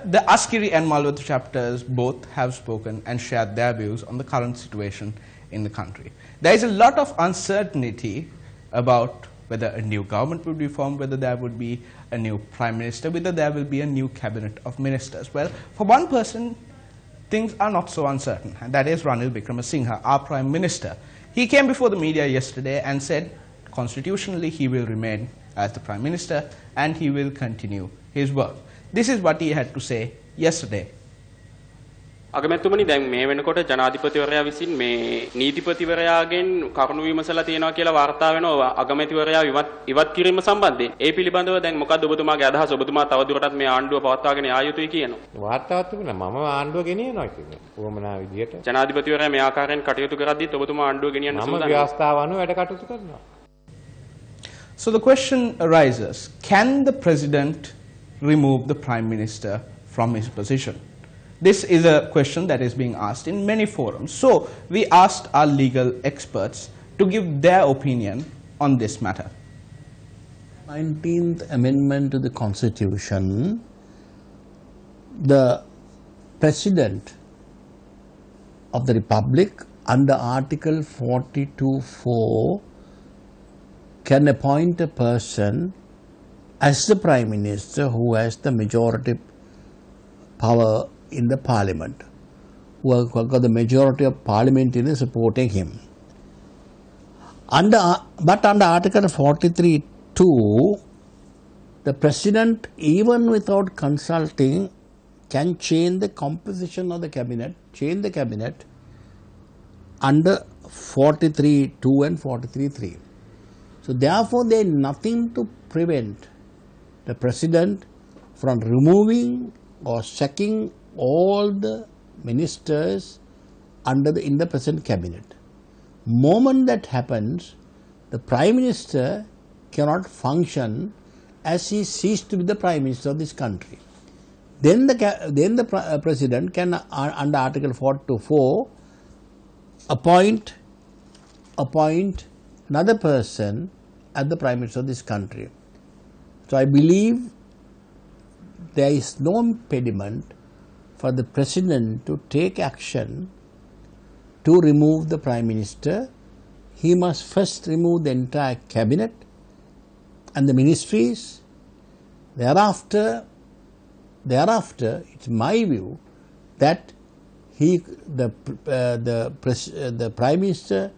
the Askiri and Malwatu chapters both have spoken and shared their views on the current situation in the country. There is a lot of uncertainty about whether a new government would be formed, whether there would be a new prime minister, whether there will be a new cabinet of ministers. Well, for one person, things are not so uncertain, and that is Ranil Wickremesinghe, our prime minister. He came before the media yesterday and said constitutionally he will remain as the prime minister and he will continue his work. This is what he had to say yesterday. අගමැතිතුමනි දැන් මේ වෙනකොට ජනාධිපතිවරයා විසින් මේ නීතිපතිවරයාගෙන් කරුණු විමසලා තියෙනවා කියලා වාර්තා වෙනවා අගමැතිවරයා ඉවත් කිරීම සම්බන්ධයෙන්. ඒ පිළිබඳව දැන් මොකද්ද ඔබතුමාගේ අදහස? ඔබතුමා තවදුරටත් මේ ආණ්ඩුව පවත්වාගෙන යා යුතුයි කියනවා. වාර්තාවක් තිබුණා මම ආණ්ඩුව ගෙනියනවා කියන්නේ. කොහොමනා විදියට ජනාධිපතිවරයා මේ ආකාරයෙන් කටයුතු කරද්දිත් ඔබතුමා ආණ්ඩුව ගෙනියන්න සූදානම්. මම ව්‍යවස්ථාව අනුව වැඩ කටයුතු කරනවා. So the question arises, can the president remove the prime minister from his position? This is a question that is being asked in many forums. So we asked our legal experts to give their opinion on this matter. 19th Amendment to the Constitution, the President of the Republic under Article 42(4) can appoint a person as the Prime Minister who has the majority power in the Parliament, who have got the majority of Parliament in supporting him. But under Article 43(2), the President, even without consulting, can change the composition of the cabinet, change the cabinet under 43(2) and 43(3). So therefore, there is nothing to prevent the President from removing or sacking all the ministers in the present cabinet. Moment that happens, the Prime Minister cannot function as he ceased to be the Prime Minister of this country. Then the President can, under Article 42(4), appoint another person as the Prime Minister of this country. So I believe there is no impediment for the President to take action to remove the Prime Minister. He must first remove the entire cabinet and the ministries. Thereafter, it's my view that the Prime Minister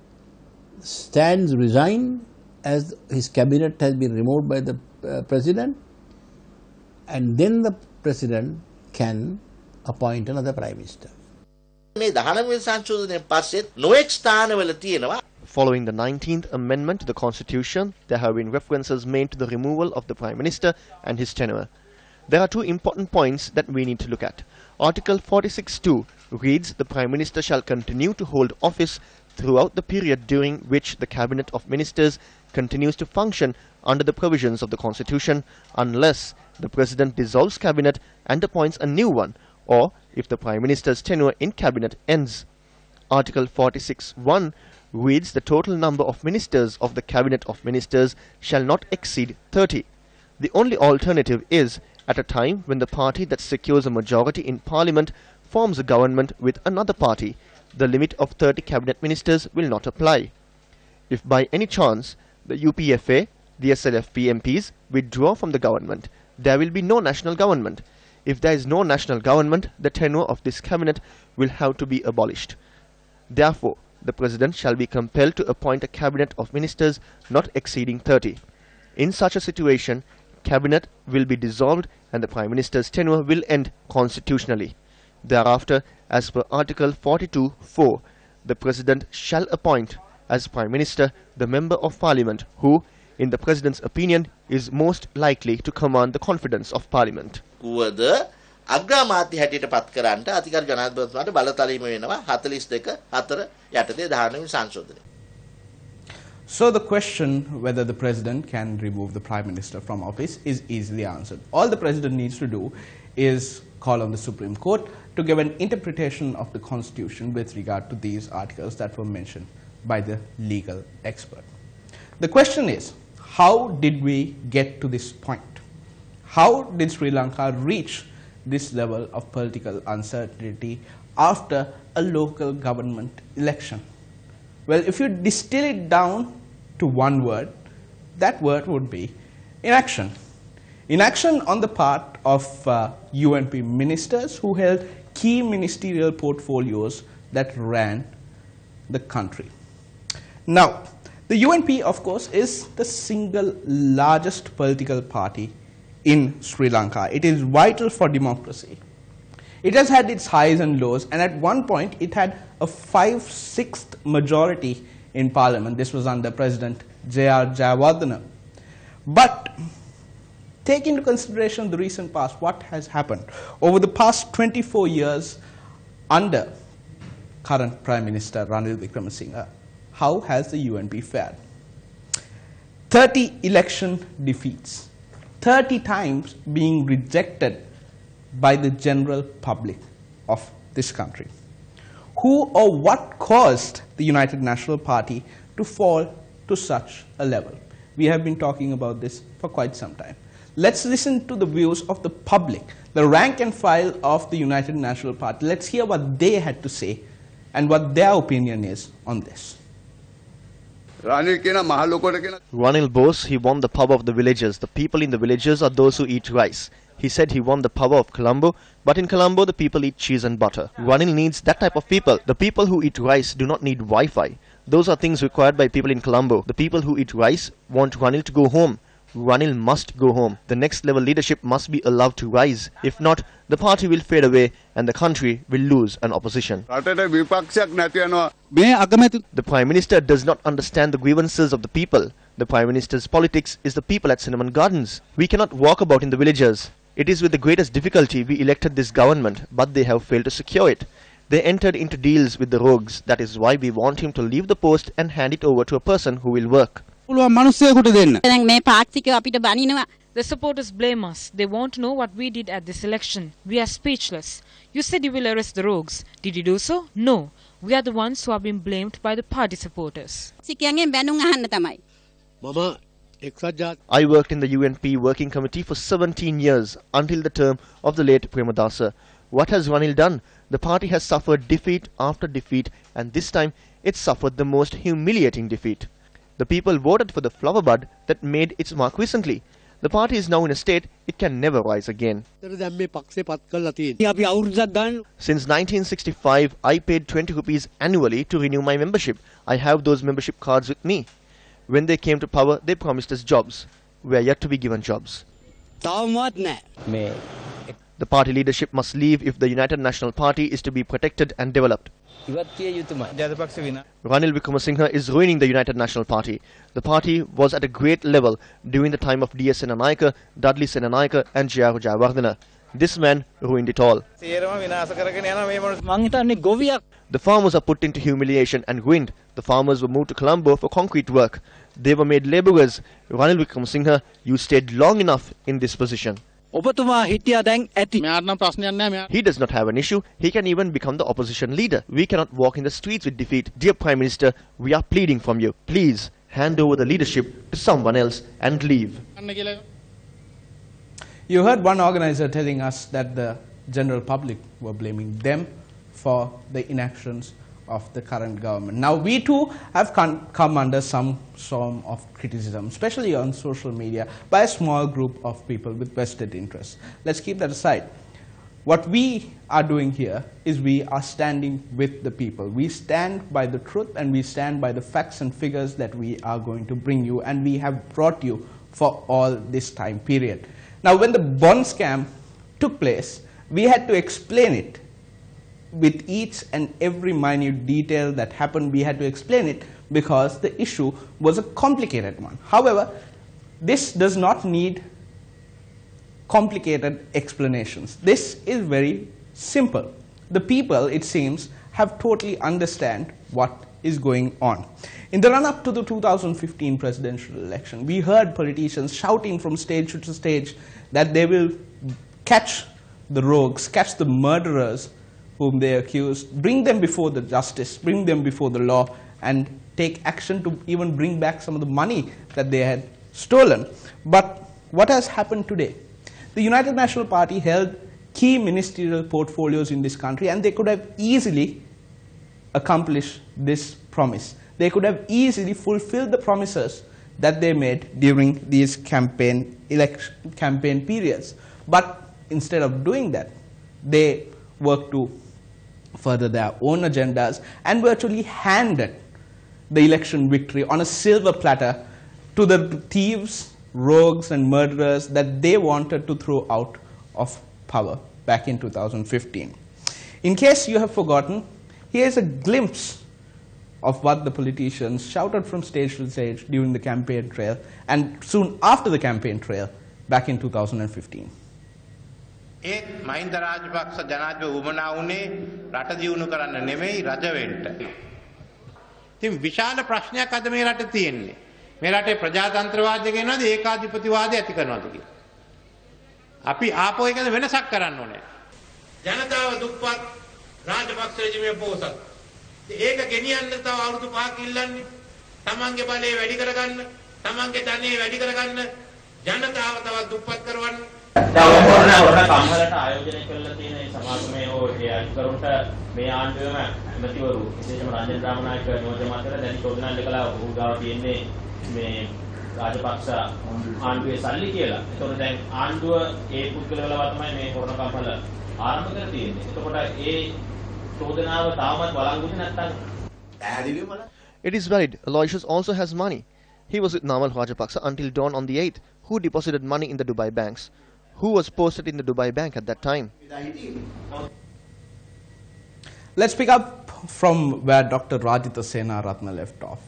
stands resigned as his cabinet has been removed by the President, and then the President can appoint another Prime Minister. Following the 19th Amendment to the Constitution, there have been references made to the removal of the Prime Minister and his tenure. There are two important points that we need to look at. Article 46(2) reads, "The Prime Minister shall continue to hold office throughout the period during which the Cabinet of Ministers continues to function under the provisions of the Constitution, unless the President dissolves Cabinet and appoints a new one, or if the Prime Minister's tenure in Cabinet ends." Article 46(1) reads, "The total number of ministers of the Cabinet of Ministers shall not exceed 30. The only alternative is, at a time when the party that secures a majority in Parliament forms a government with another party, the limit of 30 Cabinet Ministers will not apply. If by any chance the UPFA, the SLFP MPs withdraw from the government, there will be no national government. If there is no national government, the tenure of this cabinet will have to be abolished. Therefore, the President shall be compelled to appoint a cabinet of ministers not exceeding 30. In such a situation, cabinet will be dissolved and the Prime Minister's tenure will end constitutionally. Thereafter, as per Article 42(4), the President shall appoint as Prime Minister the Member of Parliament who, in the President's opinion, is most likely to command the confidence of Parliament. අග්‍රාමාත්‍ය හැටියට පත් කරන්නට අධිකාර ජනාධිපතිතුමාට බලතලීම වෙනවා 42(4) යටතේ 19 සංශෝධනය. So the question whether the President can remove the Prime Minister from office is easily answered. All the President needs to do is call on the Supreme Court to give an interpretation of the Constitution with regard to these articles that were mentioned by the legal expert. The question is, how did we get to this point? How did Sri Lanka reach this level of political uncertainty after a local government election? Well, if you distill it down to one word, that word would be inaction. Inaction on the part of UNP ministers who held key ministerial portfolios that ran the country. Now, the UNP, of course, is the single largest political party in Sri Lanka. It is vital for democracy. It has had its highs and lows, and at one point it had a 5/6 majority in parliament. This was under President J.R. Jayawardena. But take into consideration the recent past, what has happened. Over the past 24 years under current Prime Minister Ranil Wickremesinghe, how has the UNP fared? 30 election defeats, 30 times being rejected by the general public of this country. Who or what caused the United National Party to fall to such a level? We have been talking about this for quite some time. Let's listen to the views of the public, the rank and file of the United National Party. Let's hear what they had to say and what their opinion is on this. Ranil boasts he won the power of the villagers. The people in the villages are those who eat rice. He said he won the power of Colombo, but in Colombo the people eat cheese and butter. Ranil needs that type of people. The people who eat rice do not need Wi-Fi. Those are things required by people in Colombo. The people who eat rice want Ranil to go home. Ranil must go home. The next level leadership must be allowed to rise. If not, the party will fade away and the country will lose an opposition. The Prime Minister does not understand the grievances of the people. The Prime Minister's politics is the people at Cinnamon Gardens. We cannot walk about in the villages. It is with the greatest difficulty we elected this government, but they have failed to secure it. They entered into deals with the rogues. That is why we want him to leave the post and hand it over to a person who will work. The supporters blame us. They want to know what we did at this election. We are speechless. You said you will arrest the rogues. Did you do so? No. We are the ones who have been blamed by the party supporters. I worked in the UNP working committee for 17 years until the term of the late Premadasa. What has Ranil done? The party has suffered defeat after defeat, and this time it suffered the most humiliating defeat. The people voted for the flower bud that made its mark recently. The party is now in a state it can never rise again. Since 1965, I paid 20 rupees annually to renew my membership. I have those membership cards with me. When they came to power, they promised us jobs. We are yet to be given jobs. The party leadership must leave if the United National Party is to be protected and developed. Ranil Wickremesinghe is ruining the United National Party. The party was at a great level during the time of D.S. Senanayake, Dudley Senanayake and J.R. Jayawardena. This man ruined it all. The farmers are put into humiliation and ruined. The farmers were moved to Colombo for concrete work. They were made labourers. Ranil Wickremesinghe, you stayed long enough in this position. He does not have an issue. He can even become the opposition leader. We cannot walk in the streets with defeat. Dear Prime Minister, we are pleading from you. Please hand over the leadership to someone else and leave. You heard one organizer telling us that the general public were blaming them for the inactions of the current government. Now, we too have come under some form of criticism, especially on social media, by a small group of people with vested interests. Let's keep that aside. What we are doing here is we are standing with the people. We stand by the truth and we stand by the facts and figures that we are going to bring you, and we have brought you for all this time period. Now, when the bond scam took place, we had to explain it with each and every minute detail that happened. We had to explain it because the issue was a complicated one. However, this does not need complicated explanations. This is very simple. The people, it seems, have totally understand what is going on. In the run-up to the 2015 presidential election, we heard politicians shouting from stage to stage that they will catch the rogues, catch the murderers whom they accused, bring them before the justice, bring them before the law, and take action to even bring back some of the money that they had stolen. But what has happened today? The United National Party held key ministerial portfolios in this country, and they could have easily accomplished this promise. They could have easily fulfilled the promises that they made during these campaign periods. But instead of doing that, they worked to further their own agendas and virtually handed the election victory on a silver platter to the thieves, rogues and murderers that they wanted to throw out of power back in 2015. In case you have forgotten, here is a glimpse of what the politicians shouted from stage to stage during the campaign trail and soon after the campaign trail back in 2015. ඒත් මහින්ද රාජපක්ෂ ජනාධිපති වුමනා වුණේ රට දියුණු කරන්න නෙමෙයි රජ වෙන්න. ඉතින් විශාල ප්‍රශ්නයක් අද මේ රටේ තියෙන්නේ. මේ රටේ ප්‍රජාතන්ත්‍රවාදය කියනවාද ඒකාධිපතිවාදය ඇති කරනවාද කියලා. අපි ආපහු එකද වෙනසක් කරන්න ඕනේ. ජනතාව දුප්පත් රාජපක්ෂ රජිමේ පොසත්. ඒක ගෙනියන්න තව අවුරුදු 5ක් ඉල්ලන්නේ. තමන්ගේ බලය වැඩි කරගන්න, තමන්ගේ ධනෙ වැඩි කරගන්න, ජනතාව තවත් දුප්පත් කරවන්න. දැන් ඔන්න කම්මලට ආයෝජනය කළා තියෙන මේ සමාගමේ හෝ ඒ අධිකරුන්ට මේ ආණ්ඩුවේම ඇමතිවරු විශේෂයෙන්ම රංජන් රාමනායක නියෝජ්‍ය මාත්‍ර දැන් චෝදනා කළා ඔහු ගාව තියෙන්නේ මේ රාජපක්ෂ ආණ්ඩුවේ සල්ලි කියලා. ඒතකොට දැන් ආණ්ඩුව ඒ පුද්ගලවලව තමයි මේ කොරණ කම්මල ආරම්භ කරලා තියෙන්නේ. එතකොට ඒ චෝදනාව තාමත් වළංගුනේ නැත්නම් පැහැදිලිවම It is valid. Aloysius also has money. He was with Namal Rajapaksa until dawn on the 8th, who deposited money in the Dubai banks. Who was posted in the Dubai bank at that time? Let's pick up from where Dr. Rajitha Senaratne left off.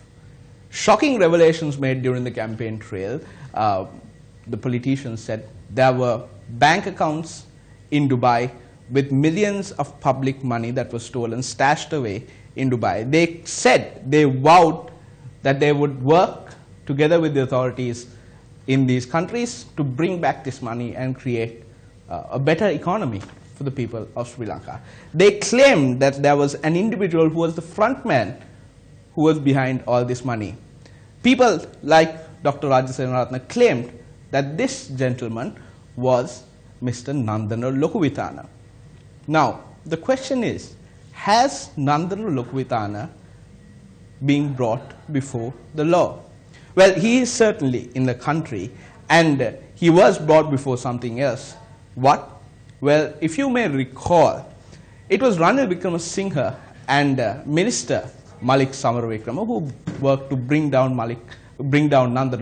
Shocking revelations made during the campaign trail. The politicians said there were bank accounts in Dubai with millions of public money that was stolen, stashed away in Dubai. They said, they vowed that they would work together with the authorities in these countries to bring back this money and create a better economy for the people of Sri Lanka. They claimed that there was an individual who was the front man who was behind all this money. People like Dr. Rajitha Senaratne claimed that this gentleman was Mr. Nandana Lokuvithana. Now, the question is, has Nandana Lokuvithana been brought before the law? Well, he is certainly in the country, and he was brought before something else. What? Well, if you may recall, it was Ranil Wickremesinghe and Minister Malik Samaravikrama who worked to bring down Nandana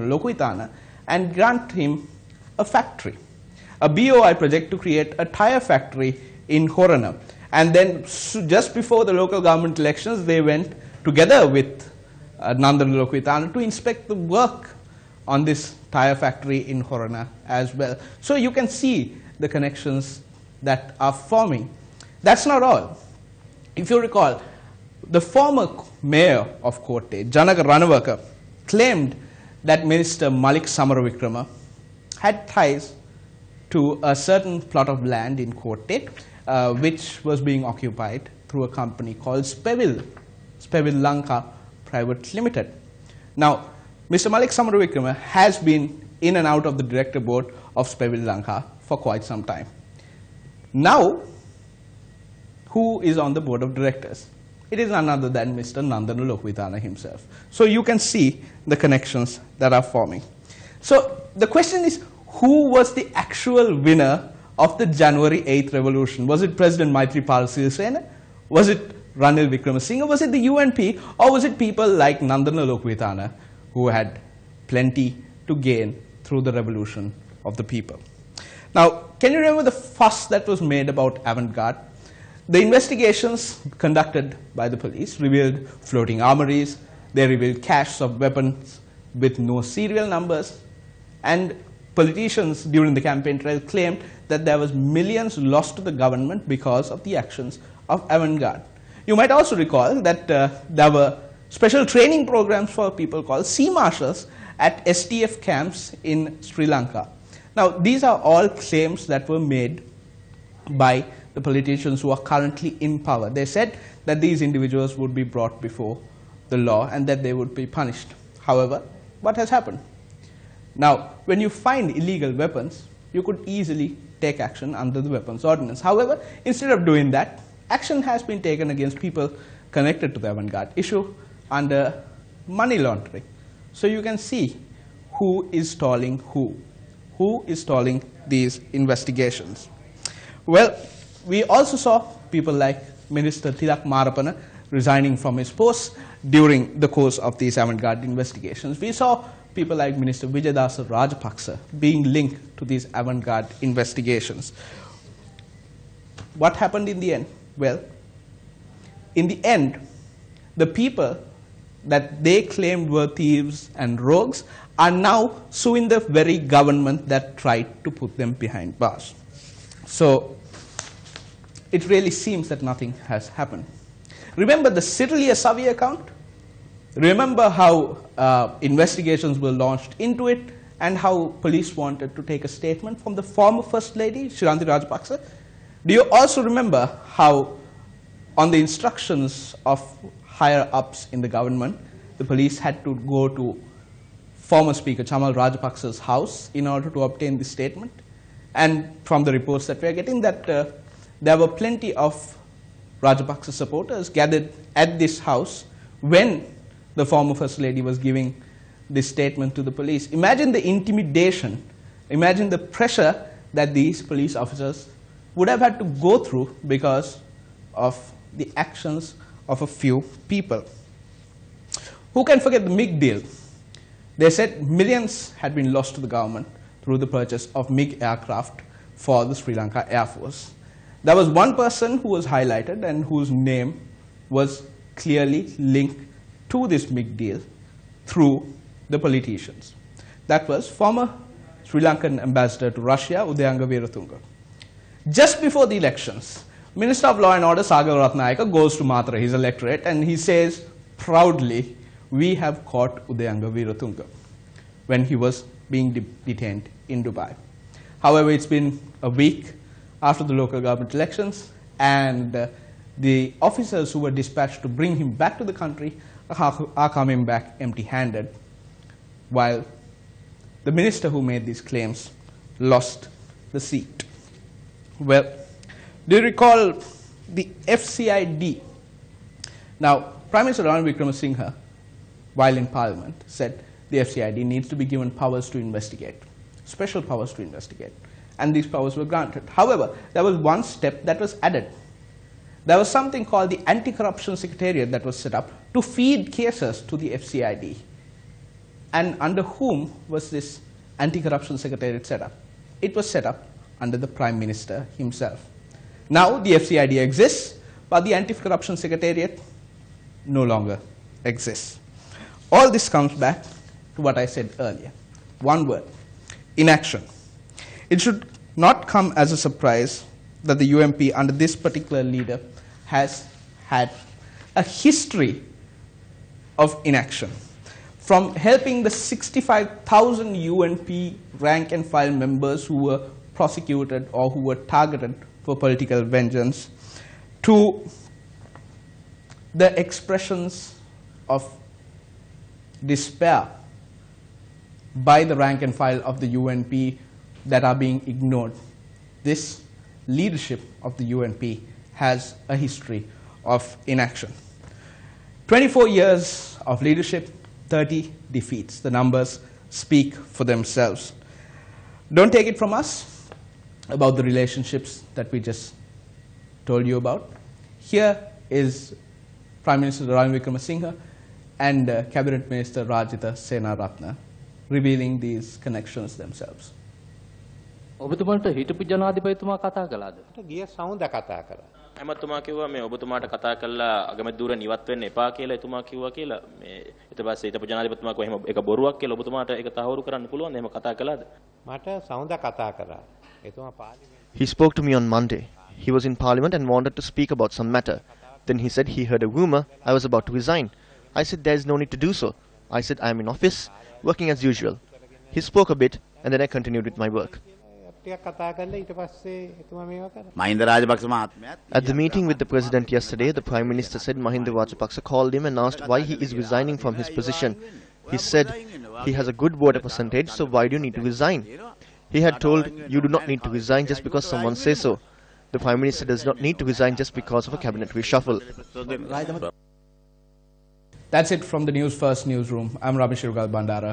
Lokuvithana and grant him a factory, a BOI project to create a tyre factory in Horana. And then just before the local government elections, they went together with Nandana Lokuvithana to inspect the work on this tyre factory in Horana as well. So you can see the connections that are forming. That's not all. If you recall, the former mayor of Kotte, Janaka Ranawaka, claimed that Minister Malik Samaravikrama had ties to a certain plot of land in Kotte, which was being occupied through a company called Speville Lanka Private Limited. Now, Mr. Malik Samaravikrama has been in and out of the director board of Speville Lanka for quite some time. Now, who is on the board of directors? It is none other than Mr. Nandana Lokuvithana himself. So you can see the connections that are forming. So the question is, who was the actual winner of the January 8th revolution? Was it President Maithripala Sirisena? Was it Ranil Wickremesinghe? Was it the UNP? Or was it people like Nandana Lokuvithana who had plenty to gain through the revolution of the people? Now, can you remember the fuss that was made about avant-garde? The investigations conducted by the police revealed floating armories, they revealed caches of weapons with no serial numbers, and politicians during the campaign trail claimed that there was millions lost to the government because of the actions of avant-garde. You might also recall that there were special training programs for people called sea marshals at STF camps in Sri Lanka. Now, these are all claims that were made by the politicians who are currently in power. They said that these individuals would be brought before the law and that they would be punished. However, what has happened? Now, when you find illegal weapons, you could easily take action under the weapons ordinance. However, instead of doing that, action has been taken against people connected to the avant-garde issue under money laundering. So you can see who is stalling who is stalling these investigations. Well, we also saw people like Minister Tilak Marapana resigning from his post during the course of these avant-garde investigations. We saw people like Minister Vijayadasa Rajapaksa being linked to these avant-garde investigations. What happened in the end? Well, in the end, the people that they claimed were thieves and rogues are now suing the very government that tried to put them behind bars. So it really seems that nothing has happened. Remember the Sirlia Savi account? Remember how investigations were launched into it and how police wanted to take a statement from the former First Lady, Shiranti Rajapaksa? Do you also remember how on the instructions of higher ups in the government, the police had to go to former Speaker Chamal Rajapaksa's house in order to obtain the statement? And from the reports that we are getting, that there were plenty of Rajapaksa supporters gathered at this house when the former First Lady was giving this statement to the police. Imagine the intimidation, imagine the pressure that these police officers would have had to go through because of the actions of a few people. Who can forget the MiG deal? They said millions had been lost to the government through the purchase of MiG aircraft for the Sri Lanka Air Force. There was one person who was highlighted and whose name was clearly linked to this MiG deal through the politicians. That was former Sri Lankan ambassador to Russia, Udayanga Veeratunga. Just before the elections, Minister of Law and Order Sagar Ratnayaka goes to Matra, his electorate, and he says proudly, "We have caught Udayanga Veeratunga," when he was being detained in Dubai. However, it's been a week after the local government elections, and the officers who were dispatched to bring him back to the country are coming back empty-handed, while the minister who made these claims lost the seat. Well, do you recall the FCID? Now, Prime Minister Ranil Wickremesinghe, while in Parliament, said the FCID needs to be given powers to investigate, special powers to investigate, and these powers were granted. However, there was one step that was added. There was something called the Anti-Corruption Secretariat that was set up to feed cases to the FCID. And under whom was this Anti-Corruption Secretariat set up? It was set up under the Prime Minister himself. Now the FCID exists, but the Anti-Corruption Secretariat no longer exists. All this comes back to what I said earlier. One word: inaction. It should not come as a surprise that the UMP under this particular leader has had a history of inaction. From helping the 65,000 UNP rank and file members who were prosecuted or who were targeted for political vengeance, to the expressions of despair by the rank and file of the UNP that are being ignored. This leadership of the UNP has a history of inaction. 24 years of leadership, 30 defeats. The numbers speak for themselves. Don't take it from us about the relationships that we just told you about. Here is Prime Minister Ranil Wickremesinghe and Cabinet Minister Rajitha Senaratne revealing these connections themselves. ඔබතුමාට හිටපු ජනාධිපතිතුමා කතා කළාද? ගිය සවුන්දා කතා කරා. එමතුමා කිව්වා මේ ඔබතුමාට කතා කළා අගමැති ධූර නිවත් වෙන්න එපා කියලා එතුමා කිව්වා කියලා. මේ ඊට පස්සේ හිටපු ජනාධිපතිතුමා කිව්වා එහෙම ඒක බොරුවක් කියලා ඔබතුමාට ඒක තහවුරු කරන්න පුළුවන් එහෙම කතා කළාද? මට සවුන්දා කතා කරා. එතුමා පාර්ලිමේන්තුවේ He spoke to me on Monday. He was in Parliament and wanted to speak about some matter. Then he said he heard a rumor I was about to resign. I said there is no need to do so. I said I am in office, working as usual. He spoke a bit and then I continued with my work. At the meeting with the President yesterday, the Prime Minister said Mahinda Rajapaksa called him and asked why he is resigning from his position. He said he has a good voter percentage, so why do you need to resign? He had told, "You do not need to resign just because someone says so." The Prime Minister does not need to resign just because of a cabinet reshuffle. That's it from the News First newsroom. I'm Ramesh Bandara.